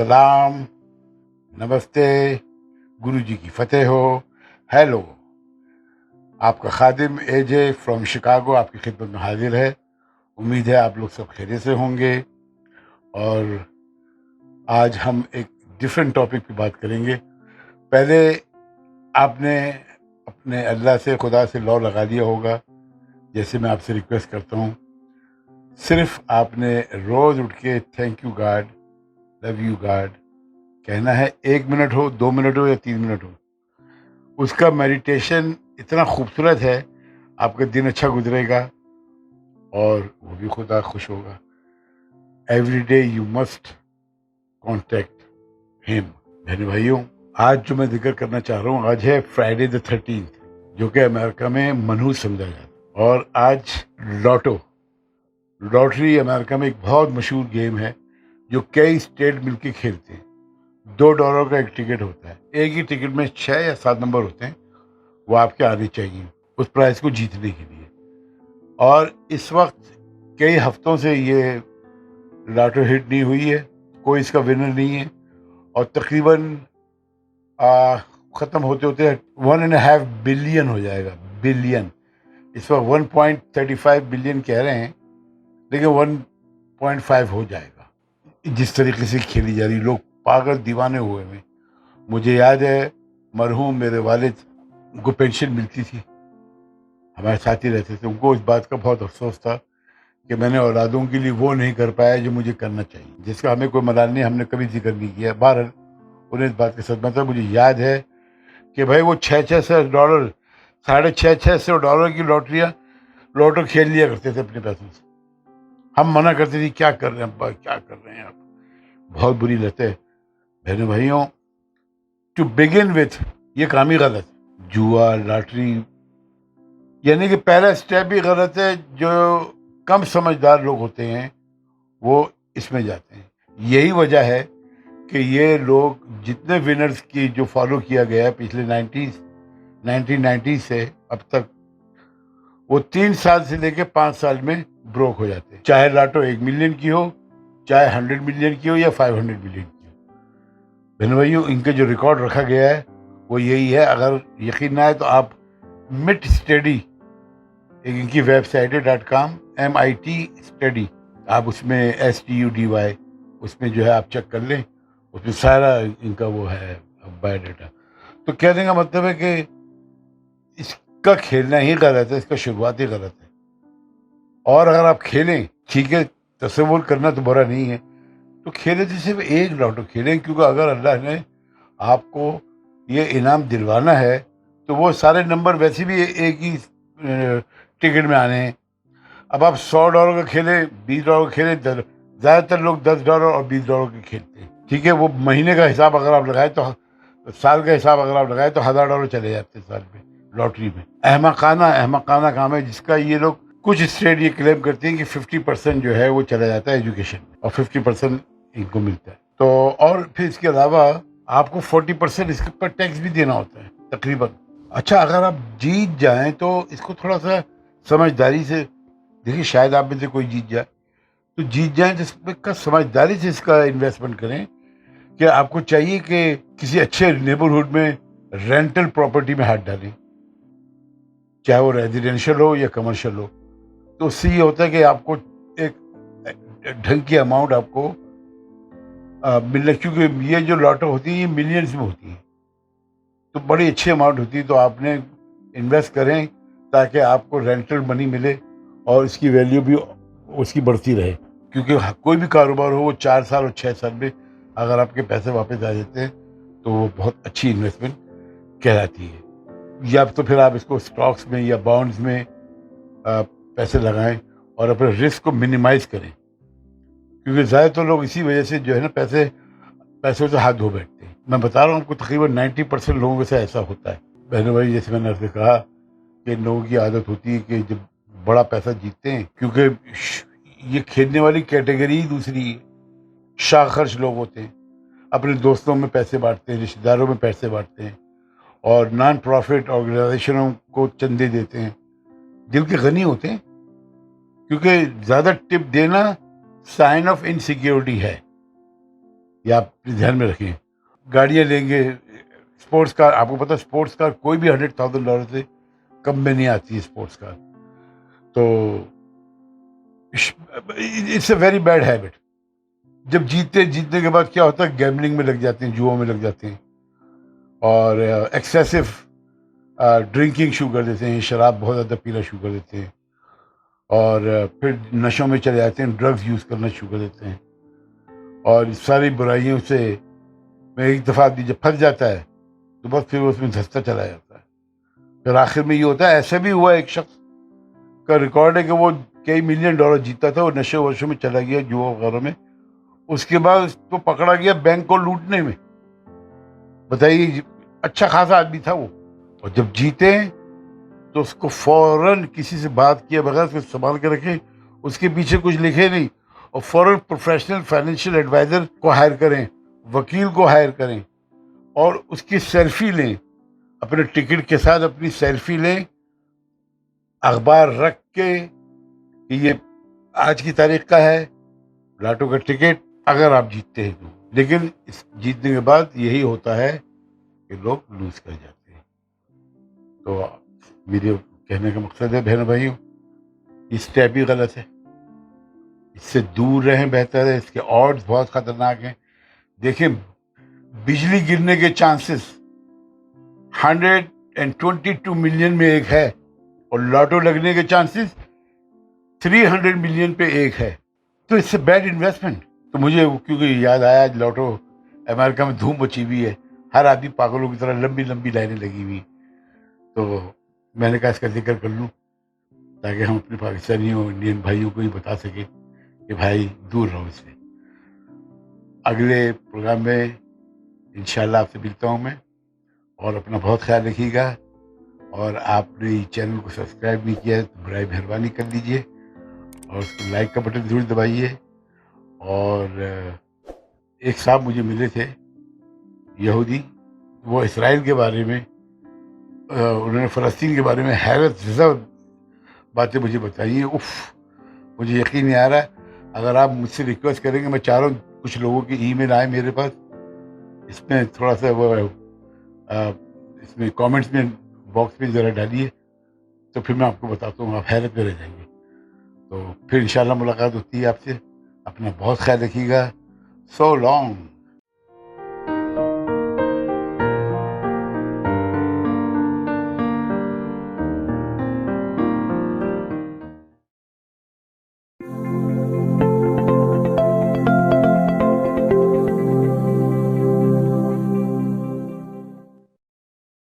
सलाम, नमस्ते, गुरु जी की फतेह हो। हेलो, आपका खादिम एजे फ्रॉम शिकागो आपकी खिदमत में हाजिर है। उम्मीद है आप लोग सब खैरियत से होंगे। और आज हम एक डिफरेंट टॉपिक पे बात करेंगे। पहले आपने अपने अल्लाह से, खुदा से लॉ लगा लिया होगा, जैसे मैं आपसे रिक्वेस्ट करता हूँ। सिर्फ आपने रोज़ उठ के thank you God, love you God कहना है। 1 मिनट हो, 2 मिनट हो या 3 मिनट हो, उसका मेडिटेशन इतना खूबसूरत है, आपका दिन अच्छा गुजरेगा और वो भी खुदा खुश होगा। Every day you must contact him. बहन भाइयों, आज जो मैं जिक्र करना चाह रहा हूँ, आज है फ्राइडे द 13th, जो कि अमेरिका में मनहूस समझा जाता है। और आज लॉटरी अमेरिका में एक बहुत मशहूर गेम है जो कई स्टेट मिलके खेलते हैं। $2 का एक टिकट होता है। एक ही टिकट में 6 या 7 नंबर होते हैं, वो आपके आने चाहिए उस प्राइज को जीतने के लिए। और इस वक्त कई हफ्तों से ये लॉटरी हिट नहीं हुई है, कोई इसका विनर नहीं है। और तकरीबन ख़त्म होते होते 1.5 बिलियन हो जाएगा। बिलियन, इस वक्त 1.35 बिलियन कह रहे हैं, लेकिन 1.5 हो जाएगा। जिस तरीके से खेली जा रही, लोग पागल दीवाने हुए हैं। मुझे याद है, मरहूम मेरे वालिद को पेंशन मिलती थी, हमारे साथ ही रहते थे। उनको इस बात का बहुत अफसोस था कि मैंने औलादों के लिए वो नहीं कर पाया जो मुझे करना चाहिए, जिसका हमें कोई मलाल नहीं, हमने कभी जिक्र नहीं किया। बहरहाल उन्हें इस बात का सदमा था। मुझे याद है कि भाई वो $600 $650 की लॉटो खेल लिया करते थे अपने पैसों से। हम मना करते थे, क्या कर रहे हैं अब्बा, क्या कर रहे हैं आप, बहुत बुरी लत है। बहनों भाइयों, टू बिगिन विथ ये काम ही गलत है। जुआ, लॉटरी, यानी कि पहला स्टेप भी गलत है। जो कम समझदार लोग होते हैं वो इसमें जाते हैं। यही वजह है कि ये लोग, जितने विनर्स की जो फॉलो किया गया है पिछले 1990 से अब तक, वो 3 साल से लेके 5 साल में ब्रोक हो जाते हैं। चाहे लॉटो 1 मिलियन की हो, चाहे 100 मिलियन की हो या 500 मिलियन की हो। बहन भाइयों, इनके जो रिकॉर्ड रखा गया है वो यही है। अगर यकीन ना आए तो आप मिट स्टडी, एक इनकी वेबसाइट है .com, MIT स्टडी, आप उसमें STUDY, उसमें जो है आप चेक कर लें, उसमें सारा इनका वो है बायोडाटा। तो कहने का मतलब है कि इसका खेलना ही गलत है, इसका शुरुआत ही गलत है। और अगर आप खेलें, ठीक है, तसव्वुर करना तो बुरा नहीं है, तो खेलें तो सिर्फ एक लॉटो खेलें, क्योंकि अगर अल्लाह ने आपको ये इनाम दिलवाना है तो वो सारे नंबर वैसे भी एक ही टिकट में आने हैं। अब आप $100 का खेलें, $20 का खेलें, ज़्यादातर लोग $10 और $20 के खेलते हैं। ठीक है, वो महीने का हिसाब अगर आप लगाए तो, साल का हिसाब अगर आप लगाए तो $1000 चले जाते हैं साल में लॉटरी में। अहमकाना काम है, जिसका ये लोग, कुछ स्टेट ये क्लेम करती हैं कि 50% जो है वो चला जाता है एजुकेशन में और 50% इनको मिलता है। तो और फिर इसके अलावा आपको 40% इसके ऊपर टैक्स भी देना होता है तकरीबन। अच्छा, अगर आप जीत जाएं तो इसको थोड़ा सा समझदारी से देखिए, शायद आप में से कोई जीत जाए, तो जीत जाए तो इसका समझदारी से इसका इन्वेस्टमेंट करें। कि आपको चाहिए कि किसी अच्छे नेबरहुड में रेंटल प्रॉपर्टी में हाथ डालें, चाहे वो रेजिडेंशियल हो या कमर्शियल हो। तो उससे ये होता है कि आपको एक ढंग की अमाउंट आपको मिलना, क्योंकि ये जो लॉटो होती है ये मिलियंस में होती है, तो बड़ी अच्छी अमाउंट होती है। तो आपने इन्वेस्ट करें ताकि आपको रेंटल मनी मिले और इसकी वैल्यू भी उसकी बढ़ती रहे। क्योंकि कोई भी कारोबार हो, वो 4 साल और 6 साल में अगर आपके पैसे वापस आ जाते हैं तो वो बहुत अच्छी इन्वेस्टमेंट कहलाती है। या तो फिर आप इसको स्टॉक्स में या बॉन्ड्स में पैसे लगाएं और अपने रिस्क को मिनिमाइज करें, क्योंकि ज़्यादातर लोग इसी वजह से जो है ना पैसों से हाथ धो बैठते हैं। मैं बता रहा हूँ आपको, तकरीबन 90% लोगों से ऐसा होता है। बहनों भाई, जैसे मैंने आपसे कहा कि लोगों की आदत होती है कि जब बड़ा पैसा जीतते हैं, क्योंकि ये खेलने वाली कैटेगरी ही दूसरी है। शाखर्च लोग होते हैं, अपने दोस्तों में पैसे बांटते हैं, रिश्तेदारों में पैसे बांटते हैं और नॉन प्रॉफिट ऑर्गेनाइजेशनों को चंदे देते हैं। दिल के गनी होते हैं, क्योंकि ज़्यादा टिप देना साइन ऑफ इनसिक्योरिटी है। یہ آپ اپنے دھیان میں رکھیں. گاڑیاں لیں گے, اسپورٹس کار, آپ کو پتا اسپورٹس کار کوئی بھی $100,000 سے کم میں نہیں آتی ہے اسپورٹس کار. تو it's a very bad habit. جب جیتنے کے بعد کیا ہوتا ہے, گیملنگ میں لگ جاتے ہیں, جوؤں میں لگ جاتے ہیں, اور ایکسیسو ڈرنکنگ شروع کر دیتے ہیں, شراب بہت زیادہ پینا شروع کر دیتے ہیں, اور پھر نشوں میں چلے جاتے ہیں, ڈرگز یوز کرنا شروع کر دیتے ہیں, اور اس ساری برائیوں سے میں ایک دفعہ آدمی جب پھنس جاتا ہے تو بس پھر اس میں دھستا چلا جاتا ہے. پھر آخر میں یہ ہوتا ہے, ایسا بھی ہوا ایک شخص کا ریکارڈ ہے کہ وہ کئی $1,000,000 جیتا تھا, وہ نشے وشوں میں چلا گیا, جوا وغیرہ میں. اس کے بعد اس کو پکڑا گیا بینک کو لوٹنے میں. بتائیے, اچھا خاصا آدمی تھا وہ, اور جب جیتے تو اس کو فوراً کسی سے بات کیے بغیر اس کو سنبھال کے رکھیں, اس کے پیچھے کچھ لکھے نہیں, اور فوراً پروفیشنل فائنینشیل ایڈوائزر کو ہائر کریں, وکیل کو ہائر کریں, اور اس کی سیلفی لیں, اپنے ٹکٹ کے ساتھ اپنی سیلفی لیں, اخبار رکھ کے کہ یہ آج کی تاریخ کا ہے لاٹو کا ٹکٹ, اگر آپ جیتتے ہیں تو. لیکن اس جیتنے کے بعد یہی ہوتا ہے کہ لوگ لوز کر جاتے ہیں. تو میرے کہنے کا مقصد ہے بہنوں بھائیوں, یہ اسٹیپ ہی غلط ہے, اس سے دور رہیں بہتر ہے. اس کے آڈز بہت خطرناک ہیں. دیکھیں, بجلی گرنے کے چانسز 122 ملین میں ایک ہے, اور لاٹو لگنے کے چانسز 300 ملین پہ ایک ہے. تو اس سے بیڈ انویسٹمنٹ. تو مجھے کیونکہ یاد آیا, لاٹو امریکہ میں دھوم مچی ہوئی ہے, ہر آدمی پاگلوں کی طرح لمبی لمبی لائنیں لگی ہوئی. تو میں نے کہا اس کا ذکر کر لوں تاکہ ہم اپنے پاکستانیوں انڈین بھائیوں کو ہی بتا سکیں کہ بھائی دور رہو اس سے. اگلے پروگرام میں انشاءاللہ آپ سے ملتا ہوں میں, اور اپنا بہت خیال رکھیے گا. اور آپ نے یہ چینل کو سبسکرائب نہیں کیا ہے تو برائے مہربانی کر لیجیے, اور اس کو لائک کا بٹن ضرور دبائیے. اور ایک صاحب مجھے ملے تھے یہودی, وہ اسرائیل کے بارے میں, انہوں نے فلسطین کے بارے میں حیرت زدہ باتیں مجھے بتائی ہیں. مجھے یقین نہیں آ رہا ہے. اگر آپ مجھ سے ریکویسٹ کریں گے, میں چاہ رہا ہوں کچھ لوگوں کی ای میل آئے میرے پاس, اس میں تھوڑا سا وہ اس میں کامنٹس میں باکس میں ذرا ڈالیے, تو پھر میں آپ کو بتاتا ہوں, آپ حیرت میں رہ جائیں گے. تو پھر انشاءاللہ ملاقات ہوتی ہے آپ سے. اپنا بہت خیال رکھیے گا. So long.